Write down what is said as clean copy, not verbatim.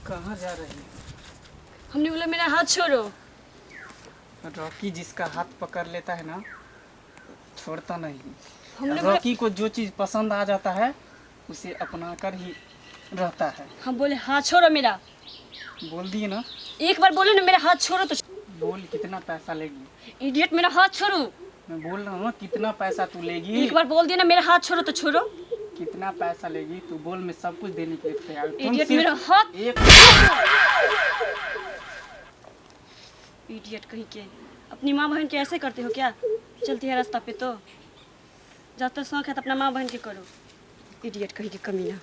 कहाँ जा रही है? हमने बोला मेरा हाथ छोड़ो। रॉकी जिसका हाथ पकड़ लेता है ना, छोड़ता नहीं। हमने बोला रॉकी को जो चीज़ पसंद आ जाता है उसे अपना कर ही रहता है। हम बोले हाथ छोड़ो मेरा। बोल दिए ना। एक बार बोले ना मेरा हाथ छोड़ो तो। बोल कितना पैसा लेगी? इडियट मेरा हाथ छोड़ो। मैं बोल रहा हूँ ना, कितना पैसा तू लेगी? एक बार बोल दिया ना मेरा हाथ छोड़ो तो छोड़ो। कितना पैसा लेगी तू बोल, मैं सब कुछ देने के लिए तैयार हूँ। तुम इडियट सिर्फ मेरा हाथ। एक इडियट कहीं के। अपनी माँ बहन के ऐसे करते हो क्या? चलती है रास्ता पे तो जब तक शौक है तो अपना माँ बहन के करो। इडियट कहीं के कमीना।